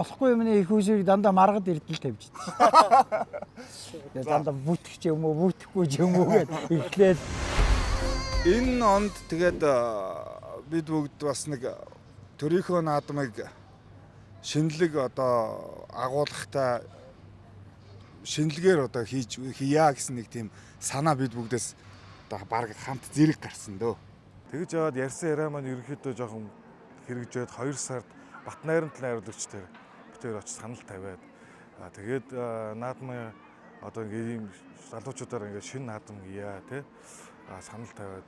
болохгүй юмны их үсрийг дандаа маргад эрдэл тавьж идсэн. Тэгээ дандаа бүтгэж юм уу, бүтгэхгүй юм уу гэд эхлээл. Энэ онд тэгээд бид бүгд бас нэг төрийнхөө наадмыг шинэлэг одоо агуулгатай шинэлгээр одоо хийя гэсэн нэг тийм санаа бид бүгдээс одоо баг хамт зэрэг гарсан дөө. Тэгж яваад ярьсан яриа маань ерөнхийдөө жоохон хэрэгжээд 2 сард Батнайрамд найруулагчтай битээр очиж санал тавиад тэгээд наадмын одоо ийм залуучуудаар ингээд шинэ наадам хийя тий санал тавиад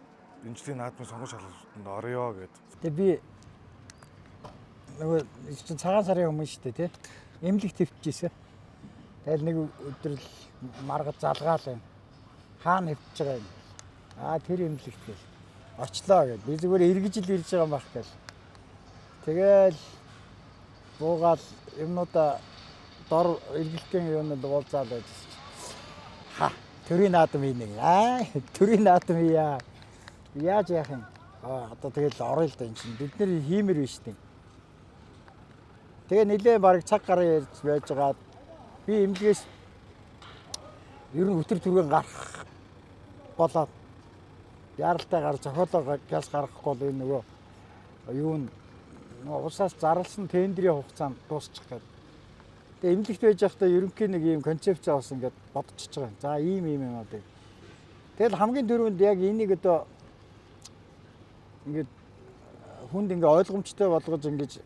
энэ жилийн наадмын сонгуульч халуултанд орё гэд. Тэгээ би нөгөө чинь цагаан сарын өмнө шүү дээ тий. Эмнэлэг твчижсэн. Тэгэл нэг өдөр л маргад залгаал байна. Хаана хэвчж байгаа юм. Тэр эмнэлэгт гэл очлоо гэд. Би зүгээр эргэж ил ирж байгаа юм байх гэл. Тэгэл буугаал юмнуудаа дор эргэлтийн юмнууд уулзаад байжсэн. Төрийн наадамийнэ. Төрийн наадам яа. Яаж яах юм? Одоо тэгэл орё л да энэ чинь. Бид нэр хиймэр биш тийм. Тэгээ нилээ бараг цаг гараа ярьж байж байгаа. Би эмнэлгээс ер нь өтөр түргэн гарах болоод яралтай гар зохиолоо гяс гаргахгүй бол энэ нөгөө юу н усаас зарласан тендерийн хугацаанд дуусчих гэдэг. Тэгээ эмнэлэгт байж байхдаа ерөнхий нэг ийм концепц авсан ингээд бодчихж байгаа. За ийм юм одоо. Тэгэл хамгийн түрүүнд яг энийг одоо ингээд хүнд ингээ ойлгомжтой болгож ингэж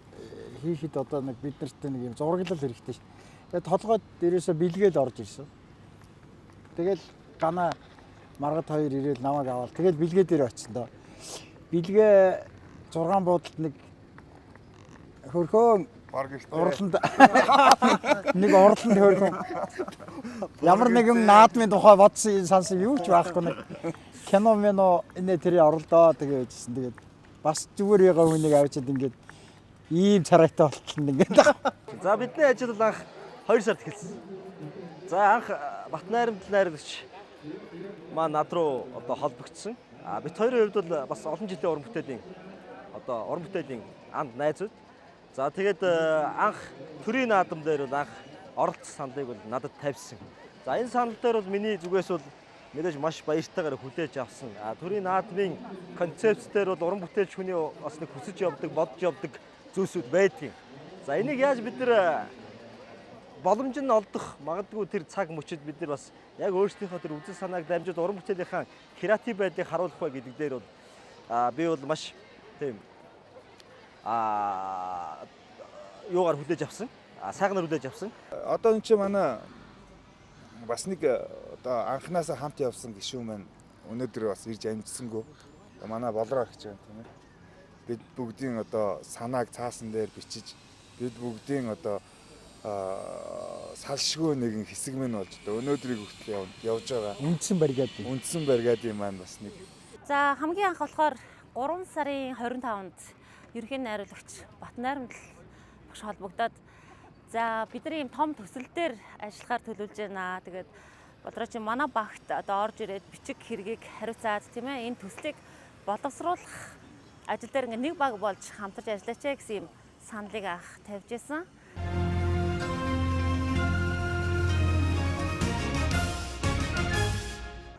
хийхэд одоо нэг бид нарт нэг юм зураглал хэрэгтэй шүү. Тэгээ толгойд дээрээсээ бэлгээл орж ирсэн. Тэгэл гана маргад 2 ирээл намайг аваад тэгэл бэлгээ дээр очсон доо. Бэлгээ 6 буудалд нэг хөрхөн урланд нэг урланд хөрхөн ямар нэгэн наадмын тухай бодсон сансан юу ч байхгүй нэг кино мэно энэ тэрий оролдоо тэгээ байжсэн. Тэгээд бас зүгээр ягаа хүнийг авчиад ингээд ийм царайтай болтолно ингээд. За бидний ажил бол анх 2 сард эхэлсэн. За анх Батнайрамд найруулагч маа над руу одоо холбогдсон. Бид хоёрын хувьд бол бас олон жилийн уран бүтээлийн одоо уран бүтээлийн анд найзууд. За тэгээд анх төрийн наадам дээр бол анх оролцсон сандыг бол надад тавьсан. За энэ санал дээр бол миний зүгээс бол мэдээж маш баяртайгаар хүлээж авсан. Төрийн наадмын концепцээр бол уран бүтээлч хүний бас нэг хүсэж явдаг, бодож явдаг зүйлсүүд байдгийг. За энийг яаж бид нэр боломж нь олдох магадгүй тэр цаг мөчид бид нар бас яг өөрсдийнхөө тэр үзэл санааг дамжуулаад уран бүтээлийнхаа креатив байдлыг харуулах бай гэдэг дээр бол би бол маш тийм юугаар хүлээж авсан. Сайхнаар хүлээж авсан. Одоо энэ чинь манай бас нэг одоо анханасаа хамт явсан гишүүн маань өнөөдөр бас ирж амжсангүй. Манай болроо гэж байна тийм ээ. Бид бүгдийн одоо санааг цаасан дээр бичиж бид бүгдийн одоо салшгүй нэгэн хэсэг мэн болж одоо өнөөдрийг хүртэл явж байгаа. Үндсэн бригадын маань бас нэг. За хамгийн анх болохоор 3 сарын 25-нд ерөнхий найруулагч Батнайрамд багш холбогдоод за бид нар ийм том төсөл дээр ажиллахаар төлөвлөж байна. Тэгээд бодроо чи манай багт одоо орж ирээд бичиг хэргийг хариуцаад тийм ээ энэ төслийг боловсруулах ажил дээр ингээ нэг баг болж хамтарч ажиллаач гэсэн юм саналыг анх тавьж байсан.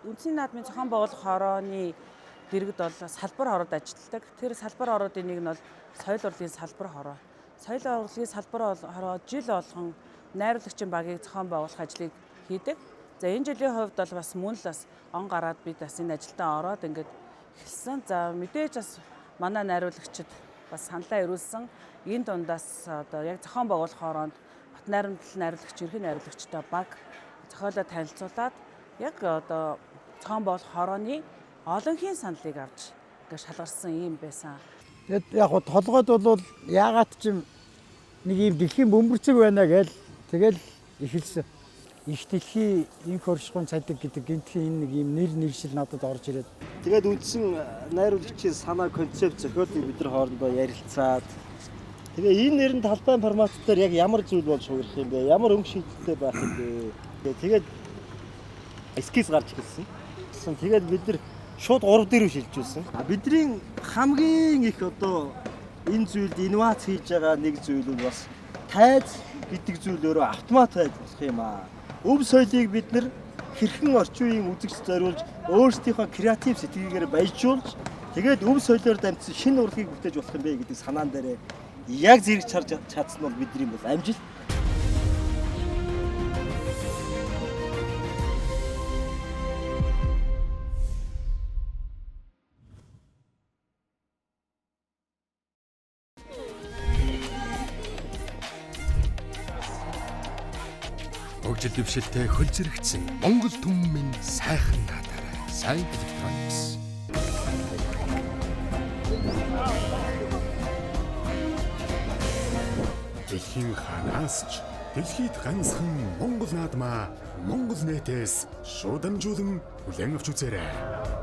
Үндсийн наадмын зохион байгуулах хорооны дэргэд бол салбар хороод ажилладаг. Тэр салбар хороодын нэг нь бол соёл урлагийн салбар хороо. Соёл урлагийн салбар хороо жил болгон найруулагчийн багийг зохион байгуулах ажлыг хийдэг. За энэ жилийн хувьд бол бас мөн л бас он гараад бид бас энэ ажилдаа ороод ингээд эхэлсэн. За мэдээж бас манай найруулагчид бас саналаа ирүүлсэн. Энэ дундаас одоо яг зохион байгуулах хороонд Батнайрамд найруулагч, ерөнхий найруулагчтай баг зохиолоо танилцуулаад яг одоо зохион байгуулах хорооны олонхийн саналыг авч ингээд шалгарсан юм байсан. Тэгэд яг толгойд бол яагаад ч юм нэг юм дэлхийн бөмбөрцөг байна гээл тэгэл эхэлсэн. Их дэлхийн инх оршихуйн цадиг гэдэг гинтхэн энэ нэг юм нэршил надад орж ирээд. Тэгээд үндсэн найруулагчийн санаа концепт зохиолыг бид нар хоорондоо ярилцаад тэгээ энэ нэрийн талбайн формат дээр яг ямар зүйл болж хувирах юм бэ? Ямар өнгө шийдэлтэй байх юм бэ? Тэгээд эскиз гарч ирсэн. Тэгээд бид нар шууд 3 дээр шилжүүлсэн. Бидний хамгийн их одоо энэ зүйлд инновац хийж байгаа нэг зүйл нь бас тайз гэдэг зүйл өөрөө автомат байж болох юм аа. Өв соёлыг бид нэр хэрхэн орчин үеийн үзэгч зориулж өөрсдийнхөө креатив сэтгэлгээгээр баяжуулж тэгээд өв соёлоор дамжсан шинэ урлагийг бүтээж болох юм бэ гэдэг санаан дээр яг зэрэг чарж чадсан бол бидний бол амжилт. Хөгжил дэвшилтэй хөл зэрэгцсэн Монгол түмэн сайхан наадаарай. Сайн Electronics. Дэлхийн ханаас ч дэлхийд ганцхан Монгол наадмаа Монгол нэтээс шууд амжуулан хүлээн авч үзээрэй.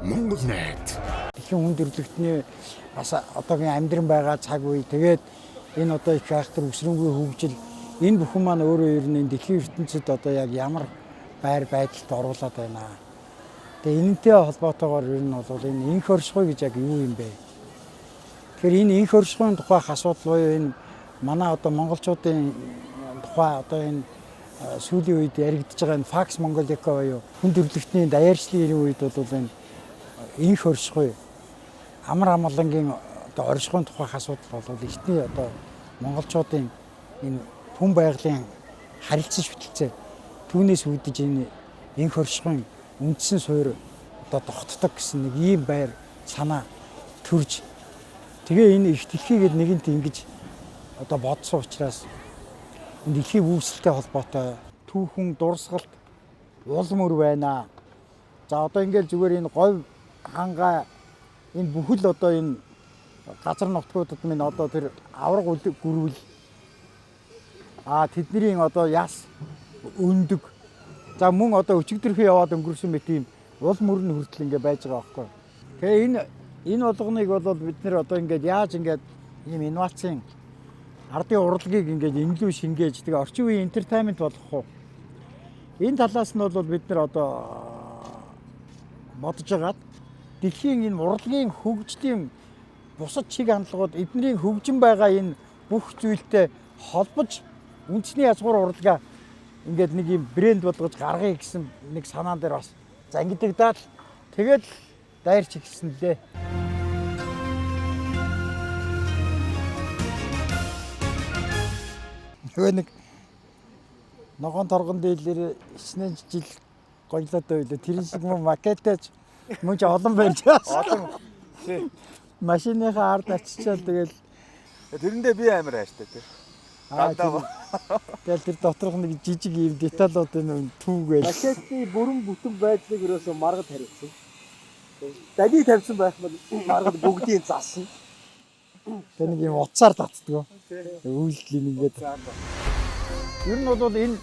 Монгол найт. Дэлхийн хүн төрөлхтний бас одоогийн амьдран байгаа цаг үе тэгээд энэ одоо их айхтар өсрөнгүй хөгжил энэ бүхэн маань өөрөө ер нь дэлхийн ертөнцид одоо яг ямар байр байдалд оруулаад байна. Тэгээ энэтэй холбоотойгоор ер нь бол энэ инх оршихуй гэж яг юу юм бэ? Тэгэхээр энэ инх оршихуйн тухайх асуудал буюу энэ манай одоо монголчуудын тухай одоо энэ сүүлийн үед яригдж байгаа энэ Pax Mongolica буюу хүн төрөлхтний даяарчлалын үед бол энэ инх оршихуй амар амгалангийн одоо оршихуйн тухайх асуудал бол ихний одоо монголчуудын энэ хүн байгалийн харилцан шүтэлцээ түүнээс үүдэж энэ инх оршихуйн үндсэн суурь одоо тогтдог гэсэн нэг ийм байр санаа төрж тэгээ энэ их дэлхийгээд нэгэнт ингэж одоо бодсон учраас энэ дэлхийн үүсэлтэй холбоотой түүхэн дурсгалт улам өр байна. За одоо ингээд зүгээр энэ говь хангаа энэ бүхэл одоо энэ газар нутгуудад минь одоо тэр авраг гүрвэл тэдний одоо яс өндөг. За мөн одоо өчигдөрхөө яваад өнгөрсөн мэт ийм улам өрн хүртэл ингэ байж байгаа байхгүй. Тэгээ энэ болгоныг бол бид нэр одоо ингээд яаж ингээд ийм инновацийн ардын урлагийг ингээд эмлүү шингээж тэгээ орчин үеийн entertainment болгох уу. Энэ талаас нь бол бид нэр одоо бодож байгаад дэлхийн энэ урлагийн хөгжлийн бусад чиг хандлагууд эдний хөгжин байгаа энэ бүх зүйлтэй холбож үндэсний язгуур урлагаа ингээд нэг юм брэнд болгож гаргая гэсэн нэг санаан дээр бас зангидагдаад тэгэл дайрч ихсэн лээ. Нөгөө нэг ногоон торгон дийлэр 9 жил гоёлоод байлаа. Тэр шиг мөн макетаж мөн ч олон барьж байгаа. Олон. Машиныхаа ард ачичаал тэгэл Тэрэндээ би амар хайртай тий. Тэгэл тэр доторх нэг жижиг юм деталууд энэ түүгээл. Макетны бүрэн бүтэн байдлыг өрөөсөө маргад хариуцсан. Дали тавьсан байх бол маргад бүгдийг заасан. Тэг нэг юм уцаар татдаг. Үйлдэл ингээд. Ер нь бол энэ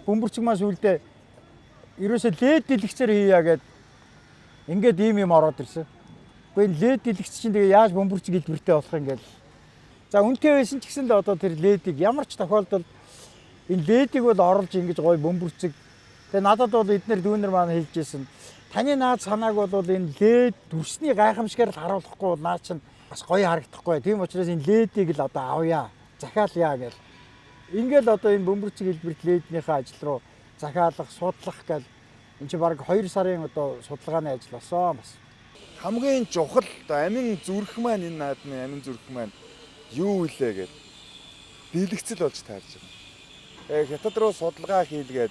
бөмбөрчг маш үлдээ ерөөсөө лед дэлгэцээр хийя гэд ингээд ийм юм ороод ирсэн. Гэхдээ энэ лед дэлгэц чинь тэгээ яаж бөмбөрчг хэлбэртэй болох юм гээл. За үнтэй байсан ч гэсэн л одоо тэр ледийг ямар ч тохиолдолд энэ ледийг бол оруулж ингэж гоё бөмбөрцөг. Тэгээ надад бол эднэр дүүнер маань хэлжсэн. Таны наад санааг бол энэ лед дүрсний гайхамшигар л харуулахгүй бол наа чинь бас гоё харагдахгүй. Тийм учраас энэ ледийг л одоо авъя. Захиалъя гэл. Ингээл одоо энэ бөмбөрцөг хэлбэрт леднийхээ ажил руу захиалах, судлах гэл энэ чи баг 2 сарын одоо судалгааны ажил болсон бас. Хамгийн чухал амин зүрх маань энэ наадмын амин зүрх маань юу илээ гэд дийлэгцэл болж таарж байгаа. Хятад руу судалгаа хийлгээд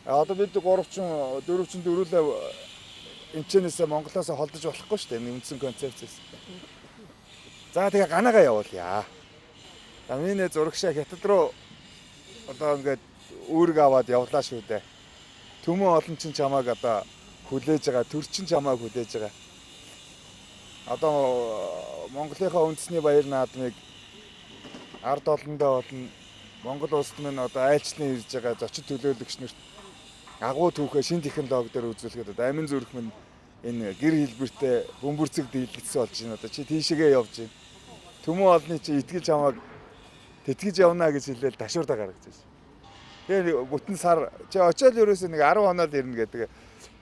одоо бид 4 дөрвөлээ энэчнээс Монголоос холдож болохгүй шүү дээ. Энэ үндсэн концепцээс. За тэгээ ганаагаа явуулъя. Миний зурагшаа Хятад руу одоо ингээд үүрэг аваад явлаа шүү дээ. Төмөн олон чин чамааг одоо хүлээж байгаа, төр чин чамааг хүлээж байгаа. Одоо Монголынхаа үндэсний баяр наадмыг ард олондоо болон Монгол улсад минь одоо айлчлан ирж байгаа зочид төлөөлөгч нарт агуу түүхээ шин технологи дээр үзүүлэхэд одоо амин зүрх минь энэ гэр хэлбэртэй бөмбөрцөг дийлэгдсэн болж байна. Одоо чи тийшээгээ явж байна. Төмөн олны чи итгэж чамааг тэтгэж явна гэж хэлээл ташуурдаа гаргаж байсан. Тэгээ бүтэн сар чи очиод ерөөсөө нэг 10 хоноод ирнэ гэдэг.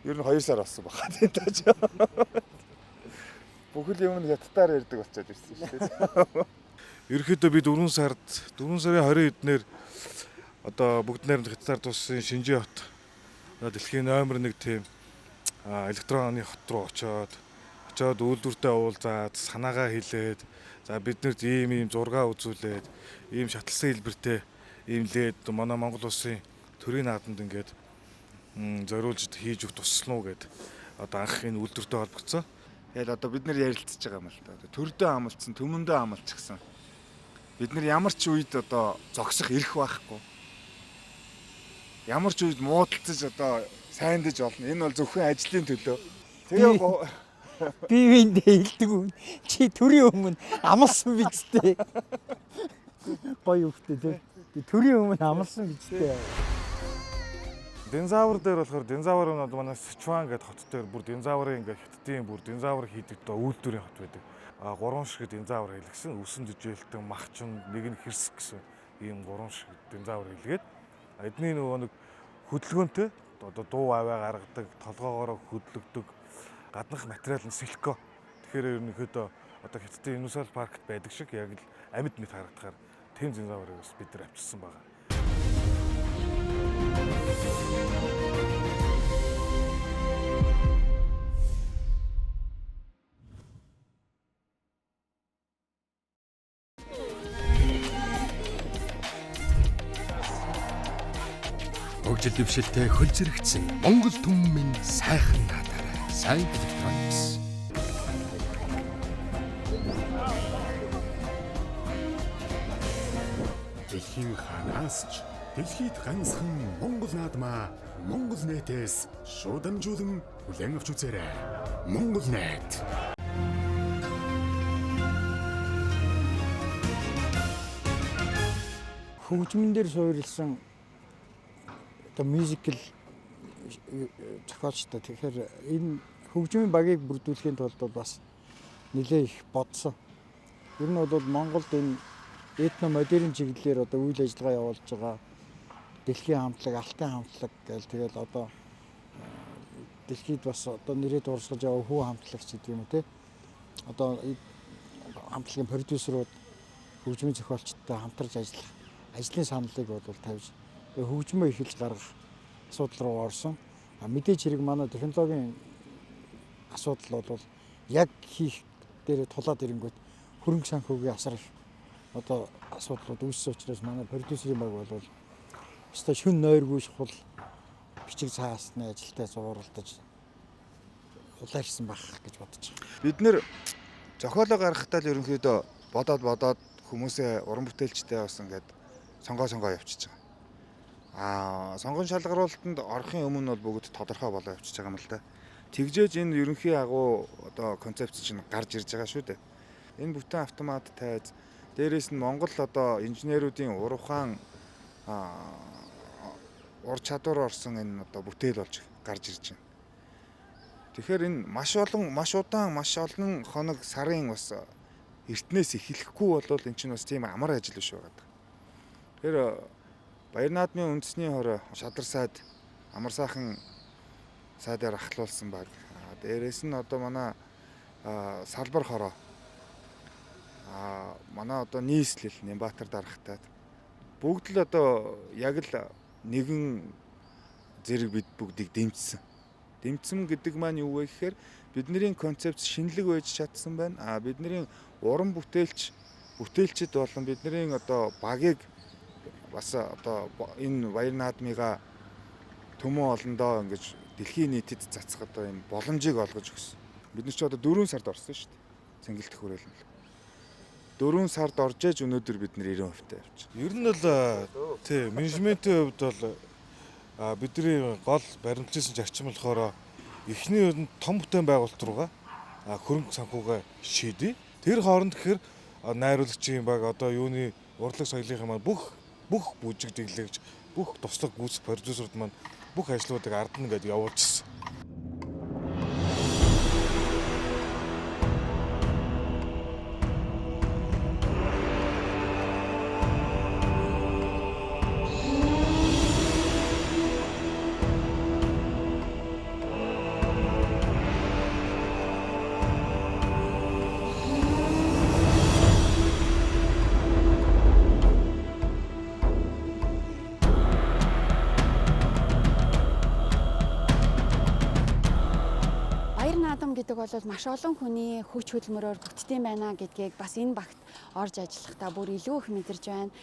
Ер нь 2 сар болсон баха тийм тааж. Бүхэл юм нь хятадаар ярьдаг болчиход ирсэн шүү дээ. ерөнхийдөө би 4 сарын 20 эднэр одоо бүгд найрамд Хятад улсын Шинжээ хот дэлхийн номер 1 тийм электронны хот руу очоод үйлдвэртэй уулзаад санаагаа хэлээд за биднэрт ийм зураг үзүүлээд ийм шатлсан хэлбэртэй ийм лээд манай Монгол улсын төрийн наадамд ингээд зориулж хийж өгч туслана уу гэд одоо анх энэ үйлдвэртэй холбогдсон. Ял одоо бид нар ярилцж байгаа юм л да. Төрдөө амлцсан, төмөндөө амлцсан. Бид нар ямар ч үед одоо зогсох эрх байхгүй. Ямар ч үед муудалцаж одоо сайндаж олно. Энэ бол зөвхөн ажлын төлөө. Тэгээ Бивэндээ хэлдэг юм. Чи төрийн өмнө амлсан биз дээ. Гоё үгтэй тий. Төрийн өмнө амлсан биз дээ. Динзавр дээр болохоор динзавр нь одоо манай Сычуан гэдэг хот дээр бүр динзаврын ингээ хиттийн бүр динзавр хийдэг одоо үйлдвэрийн хот байдаг. 3 шиг динзавр хийлгсэн. Үсэн дэжээлтэн махчин нэг нь хэрс гэсэн ийм 3 шиг динзавр хийлгээд эдний нөгөө нэг хөдөлгөөнтэй одоо дуу аваа гаргадаг, толгоогоороо хөдлөгдөг гаднах материал нь силикон. Тэгэхээр ерөнхийдөө одоо Хятадын Universal Park-т байдаг шиг яг л амьд мэт харагдахаар тэм динзаврыг бас бид нар авчирсан байгаа. Хөгжил дэвшилтэй хөл зэрэгцсэн Монгол түмэн сайхан наадаарай. Сайн Electronics. Дэлхийн ханаас ч дэлхийд ганцхан Монгол наадмаа Монгол нэтээс шууд дамжуулан хүлээн авч үзээрэй. Монгол нэт. Хөгжмөн дээр суурилсан одоо мюзикл зохиолчтой. Тэгэхээр энэ хөгжмийн багийг бүрдүүлэхийн тулд бас нэлээ их бодсон. Ер нь бол Монголд энэ этно модерн чиглэлээр одоо үйл ажиллагаа явуулж байгаа дэлхийн хамтлаг, алтын хамтлаг гэл тэгэл одоо дэлхийд бас одоо нэрээд урсгаж яваа хүү хамтлагч гэдэг юм уу те. Одоо хамтлагийн продюсерууд хөгжмийн зохиолчтой хамтарч ажиллах ажлын саналыг бол тавьж хөгжмөө эхэлж гаргах асуудал руу орсон. Мэдээж хэрэг манай технологийн асуудал бол яг хийх дээр тулаад ирэнгүүт хөрөнгө санхүүгийн асар их одоо асуудлууд үүссэн учраас манай продюсерийн баг бол өстой шүн нойргүй шахал бичиг цаасны ажилтай зууралдаж улаарсан байх гэж бодож байгаа. бид нэр зохиолоо гаргахтаа л ерөнхийдөө бодоод хүмүүсээ уран бүтээлчтэй бас ингээд сонгоо явчихж байгаа. Сонгон шалгаруулалтанд орохын өмнө бол бүгд тодорхой болоо явчихж байгаа юм л да. Тэгжээж энэ ерөнхий агуу одоо концепц чинь гарч ирж байгаа шүү дээ. Энэ бүтэн автомат тайз дээрээс нь Монгол одоо инженеруудын ур ухаан ур чадвар орсон энэ одоо бүтээл болж гарч ирж байна. Тэгэхээр энэ маш удаан маш олон хоног сарын бас эртнээс эхлэхгүй бол энэ чинь бас тийм амар ажил биш байгаа. Тэгэхээр Баяр наадмын үндэсний хорой Шадар сайд амар сайхан сайдаар ахлуулсан баг. Дээрээс нь одоо манай салбар хороо манай одоо нийслэл Нямбатар дарагтаад бүгд л одоо яг л нэгэн зэрэг бид бүгдийг дэмжсэн. Дэмжсэн гэдэг маань юу вэ гэхээр бидний концепц шинэлэг байж чадсан байна. Бидний уран бүтээлчд болон бидний одоо багийг бас одоо энэ баяр наадмыгаа төмөн олондоо ингэж дэлхийн нийтэд цацах одоо энэ боломжийг олгож өгсөн. Бид нар ч одоо 4 сард орсон шүү дээ. Цэнгэлдэх хүрээлэн. 4 сард орж ээж өнөөдөр бид нар 90% тавьчих. Ер нь бол тий менежментийн хувьд бол бидний гол баримтжсэн зарчим болохоор эхний нь том бүтээн байгуулалт руугаа хөрөнгө санхугаа шийдэе. Тэр хооронд гэхээр найруулагчийн баг одоо юуны урлаг соёлынхаа маань бүх бүжиг дэглэгч бүх туслах гүйцэх продюсерууд маань бүх ажлуудыг ард нь ингээд явуулчихсан. гэдэг бол маш олон хүний хүч хөдөлмөрөөр бүтдэм байна гэдгийг бас энэ багт орж ажиллахдаа бүр илүү их мэдэрч байна.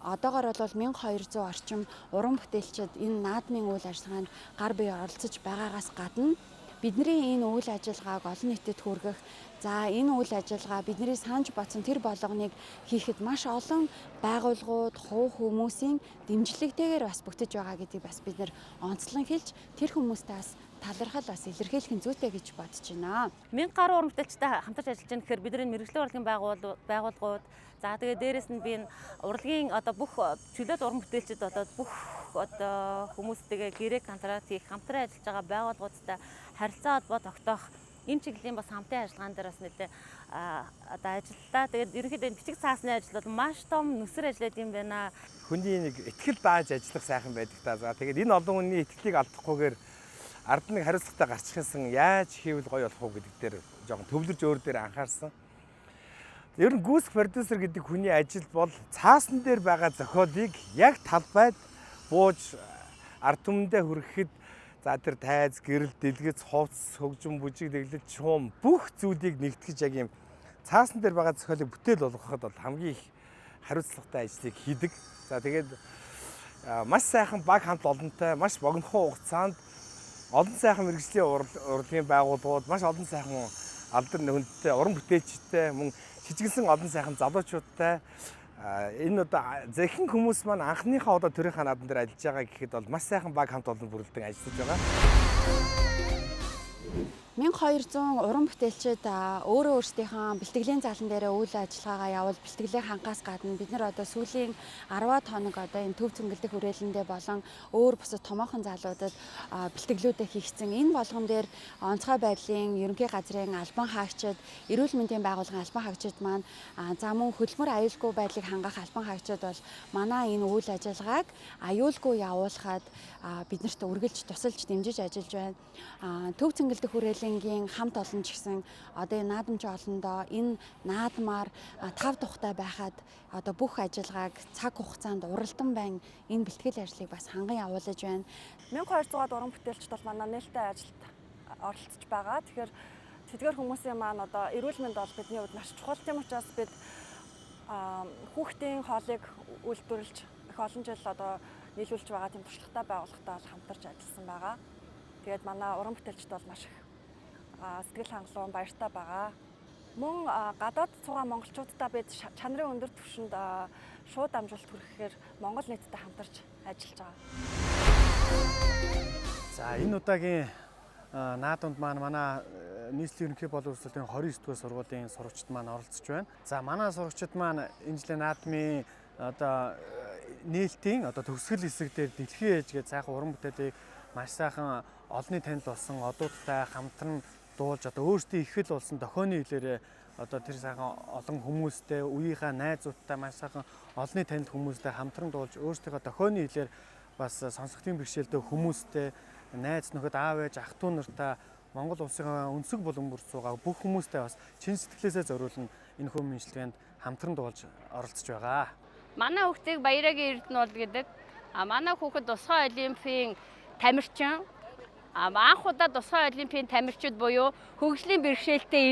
Одоогоор бол 1200 орчим уран бүтээлчид энэ наадмын үйл ажиллагаанд гар бие оролцож байгаагаас гадна бидний энэ үйл ажиллагааг олон нийтэд хүргэх, за энэ үйл ажиллагаа бидний санаж бодсон тэр болгоныг хийхэд маш олон байгууллагууд, хувь хүмүүсийн дэмжлэгтэйгээр бас бүтэж байгаа гэдгийг бас бид нэр онцлон хэлж тэр хүмүүстээс талархал бас илэрхийлэх нь зүйтэй гэж бодож байна. 1000 гаруй уран бүтээлчтэй хамтарч ажиллаж байгаа гэхээр бидний мэргэжлийн урлагийн байгууллагууд за тэгээ дээрэс нь би энэ урлагийн одоо бүх чөлөөт уран бүтээлчид одоо бүх одоо хүмүүстэйгээ гэрээ контракт хийх хамтран ажиллаж байгаа байгууллагуудтай харилцаа холбоо тогтоох энэ чиглэлийн бас хамтын ажиллагаан дээр бас нэлээ одоо ажиллалаа. Тэгээд ерөнхийдөө бичиг цаасны ажил бол маш том нүсэр ажиллаад юм байна. Хүний нэг ихтгэл дааж ажиллах сайхан байдаг та. За тэгээд энэ олон хүний итгэлийг алдахгүйгээр ард нэг хариуцлагатай гарчихсан яаж хийвэл гоё болох уу гэдэг дээр жоохон төвлөрж өөр дээр анхаарсан. Ер нь гүйцэх продюсер гэдэг хүний ажил бол цаасан дээр байгаа зохиолыг яг талбайд бууж ард түмэндээ хүрэхэд за тэр тайз, гэрэл, дэлгэц, хувцс, хөгжим, бүжиг, дэглэл, чуум бүх зүйлийг нэгтгэж яг юм цаасан дээр байгаа зохиолыг бүтээл болгоход бол хамгийн их хариуцлагатай ажлыг хийдэг. За тэгээд маш сайхан баг хамт олонтой, маш богинохон хугацаанд олон сайхан мэргэжлийн урлагийн байгууллагууд, маш олон сайхан алдар хүндтэй, уран бүтээлчтэй, мөн шижгэлсэн олон сайхан залуучуудтай энэ одоо зөвхөн хүмүүс маань анхныхаа одоо төрийнхаа наадан дээр ажиллаж байгаа гэхэд бол маш сайхан баг хамт олон бүрэлдэхүүн ажиллаж байгаа. 1200 уран бүтээлчид өөрөө өөрсдийнхөө бэлтгэлийн залан дээр үйл ажиллагаагаа явуул бэлтгэлээ хангаас гадна бид нар одоо сүүлийн 10-аад хоног одоо энэ төв цэнгэлдэх хүрээлэндээ болон өөр бусад томоохон залуудад бэлтгэлүүдээ хийгдсэн. Энэ болгон дээр онцгой байдлын ерөнхий газрын албан хаагчид, эрүүл мэндийн байгууллагын албан хаагчид маань за мөн хөдөлмөр аюулгүй байдлыг хангах албан хаагчид бол манай энэ үйл ажиллагааг аюулгүй явуулахад биднэрт үргэлж тусалж дэмжиж ажиллаж байна. Төв цэнгэлдэх хүрээлэнгийн хамт олон ч гэсэн одоо энэ наадамч олондоо энэ наадмаар тав тухтай байхад одоо бүх ажиллагааг цаг хугацаанд уралдан байн энэ бэлтгэл ажлыг бас ханган явуулж байна. 1200-аад уран бүтээлчд бол манай нээлттэй ажилд оролцож байгаа. Тэгэхээр тэдгээр хүмүүсийн маань одоо эрүүл мэнд бол бидний хувьд маш чухал. Тийм учраас бид хүүхдийн хоолыг үйлдвэрлэж их олон жил одоо нийлүүлж байгаа тийм туршлагатай байгууллагатай бол хамтарч ажилласан байгаа. Тэгээд манай уран бүтээлчд бол маш их сэтгэл хангалуун баяртай байгаа. Мөн гадаад цугаа монголчуудтай бид чанарын өндөр түвшинд шууд амжилт хүрэхээр Монгол нийтдээ хамтарч ажиллаж байгаа. За энэ удаагийн наадамд манай нийслэлийн ерөнхий боловсролын 29 дугаар сургуулийн сурагчид маань оролцож байна. За манай сурагчид маань энэ жилийн наадмын одоо нээлтийн одоо төгсгөл хэсэг дээр дэлхийн ээж гэж сайхан уран бүтээлийг маш сайхан олонний танил болсон одуудтай хамтран дуулж одоо өөрсдийн их хэл болсон дохионы хэлээрээ одоо тэр сайхан олон хүмүүстэй үеийнхаа найзуудтай маш сайхан олонний танил хүмүүстэй хамтран дуулж өөрсдийнхөө дохионы хэлээр бас сонсогчдын бэрхшээлтэй хүмүүстэй найз нөхөд аав ээж ах トゥ нартай Монгол улсын өнсөг булан бүр суугаа бүх хүмүүстэй бас чин сэтгэлээсээ зориулна энэ хүн мэдлэгэнд хамтран дуулж оролцож байгаа. Манай хүүхдийг Баярагийн Эрдэнэт гэдэг. Манай хүүхэд Тусгай олимпийн тамирчин. Анх удаа Тусгай олимпийн тамирчид буюу хөгжлийн бэрхшээлтэй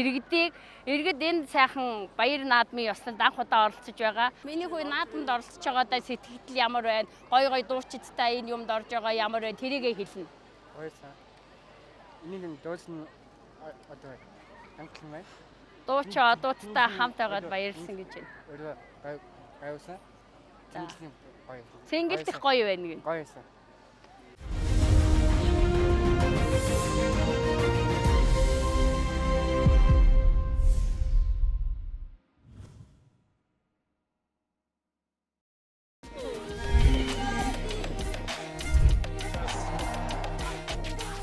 иргэд энэ сайхан баяр наадмын ёслолд анх удаа оролцож байгаа. Миний хүү наадамд оролцож байгаадаа сэтгэл ямар байна? Гой дуучидтай энэ юмд орж байгаа ямар байна? Тэрийгэ хэлнэ. Баярлалаа. Энийг дуулсан одоо анхлан байна. Дууч одуудтай хамт байгаад баярлсан гэж байна. Гайвсан. Цэнгэлдэх гоё байна гэнэ. Гоё байсан.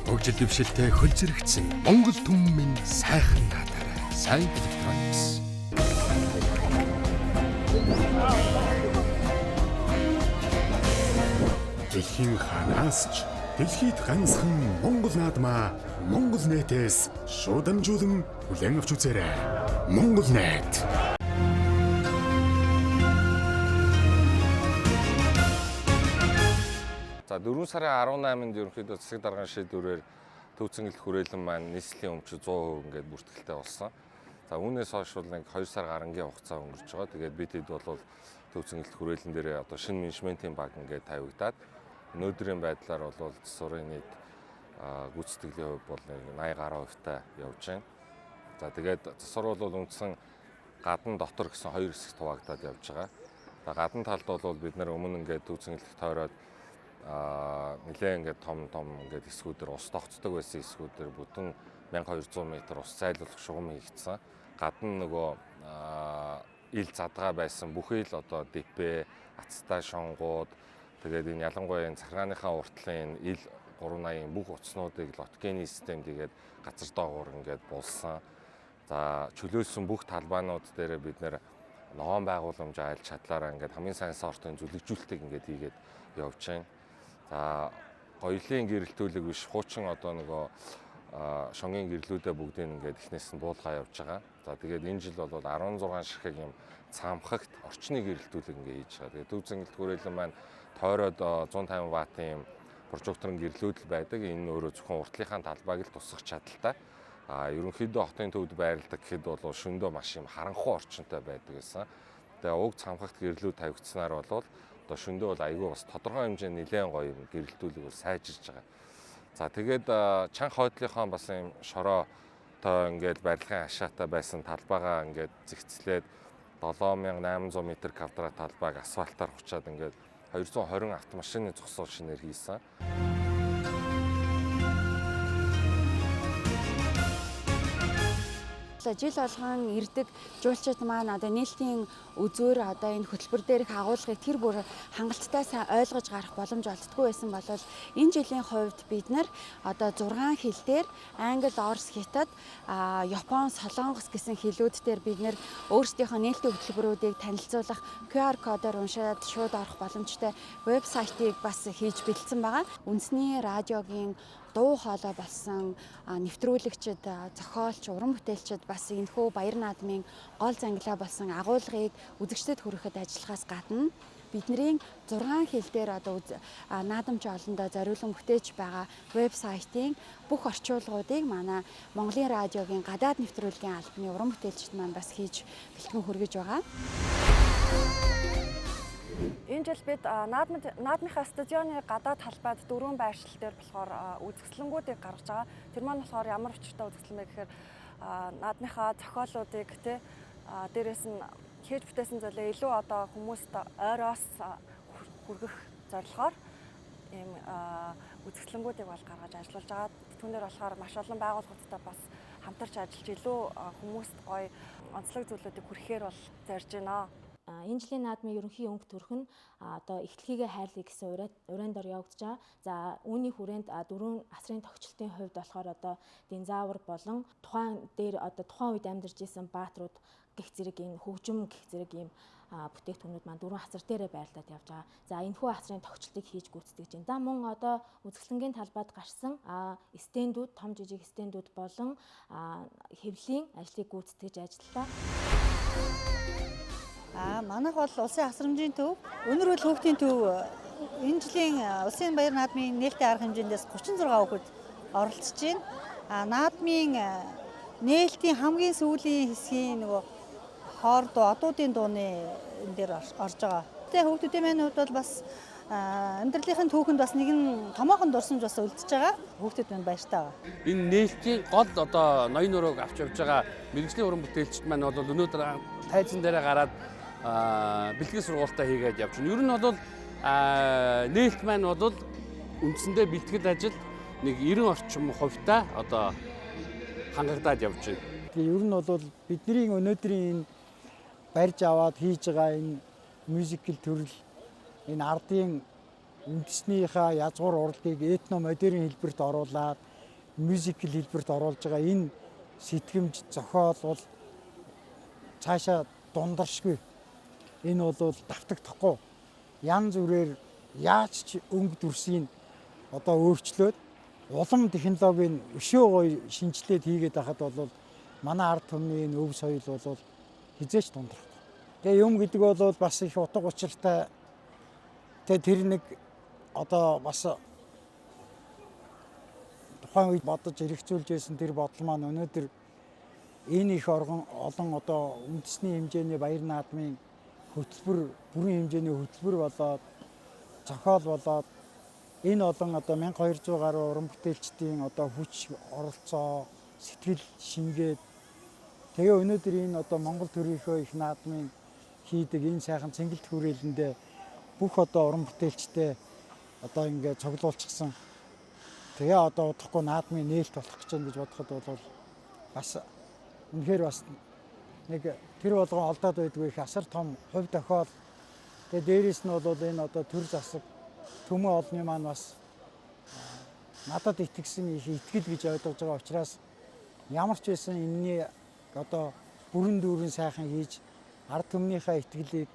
Хөгжил дэвшилтэй хөл зэрэгцэн Монгол түмэн сайхан наадаарай. Сайн Electronics. Дэлхийн ханаас ч дэлхийд ганцхан Монгол наадмаа Монгол нийтээс шууд дамжуулан хүлээн авч үзээрэй. Монгол нийт. За 4 сарын 18-нд ерөнхийдөө засаг даргын шийдвэрээр төв цэнгэлдэх хүрээлэн маань нийслэлийн өмчөд 100% ингээд бүртгэлтэй болсон. За үүнээс хойш бол нэг 2 сар гарангийн хугацаа өнгөрч байгаа. Тэгээд бид хэд бол төв цэнгэлдэх хүрээлэн дээрээ одоо шинэ менежментийн баг ингээд тавигдаад өнөөдрийн байдлаар бол засварын нийт гүйцэтгэлийн хувь бол 80 гаруй хувьтай явж байна. За тэгээд засвар бол үндсэн гадна дотор гэсэн 2 хэсэгт хуваагдаад явж байгаа. За гадна талд бол бид нэр өмнө ингээд төв цэнгэлдэх тойроод нэлээд ингээд том ингээд хэсгүүдээр ус тогтдог байсан хэсгүүдээр бүтэн 1200 м ус зайлуулах шугам хийгдсэн. Гадна нөгөө ил задгаа байсан бүхий л одоо дэпэ, ацтай шонгууд тэгээд энэ ялангуяа энэ цахилгааныхаа уртлын ил 380 бүх утаснуудыг лоткений системд игээд газар доогуур ингээд булсан. За чөлөөлсөн бүх талбайнууд дээр бид нэр ногоон байгууламж айл чадлаараа ингээд хамгийн сайн сортын зүлэгжүүлэлтийг ингээд хийгээд явж байна. За гоёлын гэрэлтүүлэг биш хуучин одоо нөгөө шонгийн гэрлүүдээ бүгдийг ингээд эхнээс нь буулгаа явж байгаа. За тэгээд энэ жил бол 16 ширхэг юм цаамхагт орчны гэрэлтүүлэг ингээд хийж байгаа. Тэгээд төв цэнгэлдэх хүрээлэн маань тойроод 150 ваттын юм прожекторын гэрлүүдэл байдаг. Энэ нь өөрөө зөвхөн уртлынхаа талбайг л тусгах чадaltaй. Ерөнхийдөө хотын төвд байрладаг гэхэд бол шөндөө маш юм харанхуй орчинтой байдаг гэсэн. Тэгээ уг цамхагт гэрлүүд тавигдсанаар бол одоо шөндөө бол айгүй бас тодорхой хэмжээний нэлээд гоё юм гэрэлтүүлэг бол сайжирж байгаа. За тэгээд чанга хойдлынхоо бас юм шороотой ингээд барилгын хашаатай байсан талбайгаа ингээд зэгцлээд 7800 м2 талбайг асфальтаар хучаад ингээд 220 автомашины зогсоол шинээр хийсэн. Жил болгон ирдэг жуулчид маань одоо нийлтийн үзүүр одоо энэ хөтөлбөр дээрх агуулгыг тэр бүр хангалттай сайн ойлгож гарах боломж олддгүй байсан бол энэ жилийн хувьд бид нар одоо 6 хэл дээр англи, орос, хятад, япон, солонгос гэсэн хэлүүд дээр бид нар өөрсдийнхөө нийлтийн хөтөлбөрүүдийг танилцуулах QR кодоор уншаад шууд орох боломжтой вебсайтыг бас хийж бэлдсэн байгаа. Үндэсний радиогийн дуу хоолой болсон нэвтрүүлэгчид, зохиолч, уран бүтээлчид бас энэхүү баяр наадмын гол зангилаа болсон агуулгыг үзэгчдэд хүрэхэд ажиллахаас гадна бидний 6 хэл дээр одоо наадамч олондоо зориулан бүтээж байгаа вебсайтын бүх орчуулгуудыг манай Монголын радиогийн гадаад нэвтрүүлгийн албаны уран бүтээлчид маань бас хийж бэлтгэн хүргэж байгаа. Энэ жил бид наадмынхаа стадионы гадаад талбайд 4 байршил дээр болохоор үзэсгэлэнгүүдийг гаргаж байгаа. Тэр маань болохоор ямар учиртай үзэсгэлэн бэ гэхээр наадмынхаа зохиолуудыг дээрээс нь хийж бүтээсэн зүйлээ илүү одоо хүмүүст ойроос хүргэх зорилгоор ийм үзэсгэлэнгүүдийг бол гаргаж ажиллуулж байгаа. Түүнээр болохоор маш олон байгууллагуудтай бас хамтарч ажиллаж илүү хүмүүст гоё онцлог зүйлүүдийг хүргэхээр бол зорж байна. Энэ жилийн наадмын ерөнхий өнгө төрх нь одоо эхлэхийгээ хайрлая гэсэн урайнд ор явагдаж байгаа. За үүний хүрээнд 4 асрын тогтчлтын хувьд болохоор одоо динозавр болон тухайн үед амьдарч исэн бааtruуд гэх зэрэг энэ хөгжим гэх зэрэг ийм бүтээгдэхүүнүүд маань 4 асар дээрээ байрлаад явж байгаа. За энэхүү асрын тогтчлтыг хийж гүйцэтгэж байна. За мөн одоо үзэсгэлэнгийн талбайд гарсан стендүүд, том жижиг стендүүд болон хэвлэлийн ажлыг гүйцэтгэж ажиллалаа. Манайх бол улсын асрамжийн төв, өнөр хөл хүүхдийн төв энэ жилийн улсын баяр наадмын нээлттэй арга хэмжээндээс 36 хүүхэд оролцож байна. Наадмын нээлтийн хамгийн сүүлийн хэсгийн нөгөө хоор дуу, одуудын дууны энэ дээр орж байгаа. Тэгээ хүүхдүүдийн маань хувьд бол бас амьдралын түүхэнд бас нэгэн томоохон дурсамж бас үлдчихэж байгаа. Хүүхдүүд маань баяртай байгаа. Энэ нээлтийн гол одоо ноён нурууг авч явж байгаа мэргэжлийн уран бүтээлчид маань бол өнөөдөр тайзан дээрээ гараад бэлтгэл сургалтаа хийгээд явж байна. Ер нь бол нээлт маань бол үндсэндээ бэлтгэл ажил нэг 90 орчим хувьтай одоо хангагдаад явж байна. Тэгээ ер нь бол бидний өнөөдрийн энэ барьж аваад хийж байгаа энэ мюзикл төрөл энэ ардын үндэснийхээ язгуур урлагийг этно модерн хэлбэрт оруулаад мюзикл хэлбэрт оруулж байгаа энэ сэтгэмж зохиол бол цаашаа дундаршгүй. Энэ бол давтагдахгүй. Янз бүрээр яаж ч өнгө дүрсийг одоо өөрчлөөд улам технологийн өшөө гоё шинжилгээд хийгээд байхад бол манай ард түмний энэ өв соёл бол хизээч дундрахгүй. Тэгээ юм гэдэг бол бас их утга учиртай. Тэгээ тэр нэг одоо бас тухайн үед бодож эргэцүүлж байсан тэр бодол маань өнөөдөр энэ их олон одоо үндэсний хэмжээний баяр наадмын хөтөлбөр, бүрэн хэмжээний хөтөлбөр болоод зохиол болоод энэ олон одоо 1200 гаруй уран бүтээлчдийн одоо хүч оролцоо, сэтгэл шингээд тэгээ өнөөдөр энэ одоо Монгол төрийнхөө их наадмын хийдэг энэ сайхан цэнгэлт хүрээлэндээ бүх одоо уран бүтээлчтэй одоо ингээд цуглуулчихсан. Тэгээ одоо удахгүй наадмын нээлт болох гэж байна гэж бодоход бол бас үнэхээр бас нэг тэр болгоо олдоод байдгүй их асар том хувь тохиол. Тэгээ дээрэс нь бол энэ одоо төр засаг төмөн олны маань бас надад итгэсэн их итгэл гэж ойлгож байгаа учраас ямар ч байсан энэний одоо бүрэн дүүрэн сайхан хийж ард түмнийхээ итгэлийг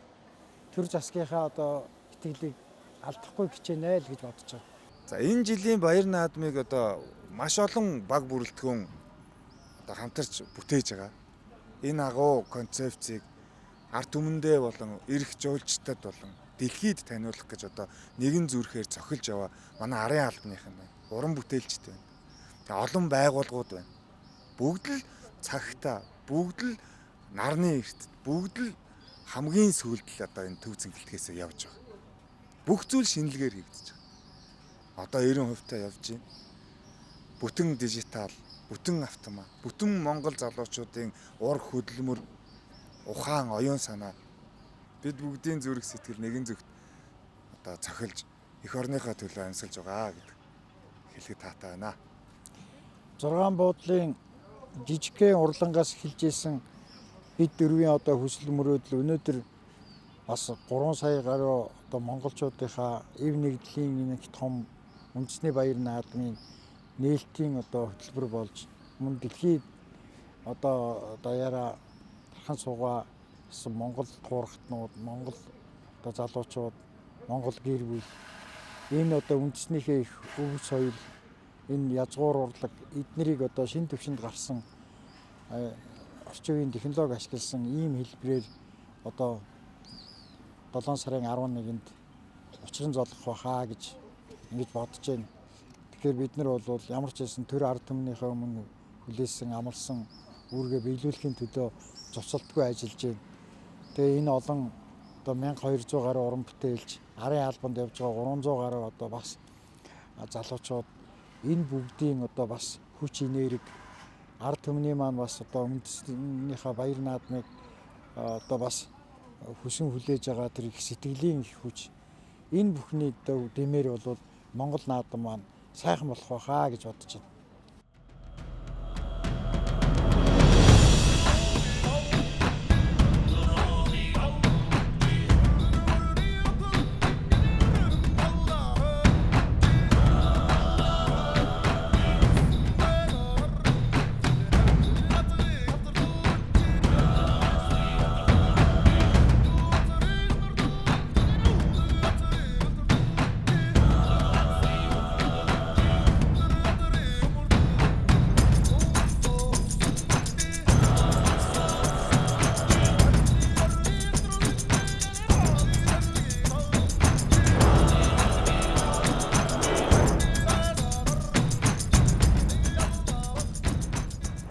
төр засгийнхаа одоо итгэлийг алдахгүй хичээнэ л гэж бодож байгаа. За энэ жилийн баяр наадмыг одоо маш олон баг бүрэлдэхүүн одоо хамтарч бүтээж байгаа. Энэ агуу концепцийг ард түмэндээ болон эрх жуулчдад болон дэлхийд таниулах гэж одоо нэгэн зүрхээр цохилж яваа манай арын албаныхан байна. Уран бүтээлчд байна. Тэгээ олон байгууллагууд байна. Бүгд л цагтаа, бүгд л нарны эрт, бүгд л хамгийн сүүлд л одоо энэ төв цэнгэлтгээс явж байгаа. Бүх зүйл шинэлгээр хийгдэж байгаа. Одоо 90% та явж байна. Бүтэн дижитал, бүтэн автомат, бүтэн Монгол залуучуудын ур хөдөлмөр, ухаан, оюун санаа бид бүгдийн зүрх сэтгэл нэгэн зүгт одоо цохилж эх орныхоо төлөө амьсгалж байгаа гэдэг хэлэхэд таатай байна. 6 буудлын жижигхэн урлангаас эхэлж исэн бид дөрвийн одоо хүсэл мөрөөдөл өнөөдөр бас 3 сая гаруй одоо монголчуудынхаа эв нэгдлийн нэг том үндэсний баяр наадмын нээлтийн одоо хөтөлбөр болж мөн дэлхийд одоо даяараа тархан суугаа Монгол туурхтнууд, Монгол одоо залуучууд, Монгол гэр бүл энэ одоо үндэснийхээ их өв соёл, энэ язгуур урлаг эднэрийг одоо шин төвшөнд гарсан орчин үеийн технологи ашигласан ийм хэлбэрээр одоо 7 сарын 11-нд учран золох байхаа гэж ингэж бодож байна. Тэгэхээр бид нар бол ямар ч байсан төр ард түмнийхээ өмнө хүлээсэн, амласан үүргээ биелүүлэхийн төлөө зуцалтгүй ажиллаж байна. Тэгээ энэ олон одоо 1200 гаруй уран бүтээлч, арын албанд явж байгаа 300 гаруй одоо бас залуучууд энэ бүгдийн одоо бас хүч энерги ард түмний маань бас одоо үндэснийхээ баяр наадмыг одоо бас хүсэн хүлээж байгаа тэр их сэтгэлийн их хүч энэ бүхний дэмээр бол Монгол наадам маань сайхан болох байхаа гэж бодож байна.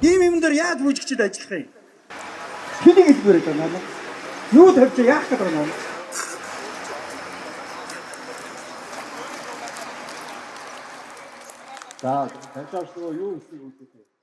Ийм юм дээр яаж бүжигчд ажиллах юм? Хэнийг хэлбэрэй та надад. Юу тавьж яах гэдэг юм бэ? За, тавьж авч юу хийх үү?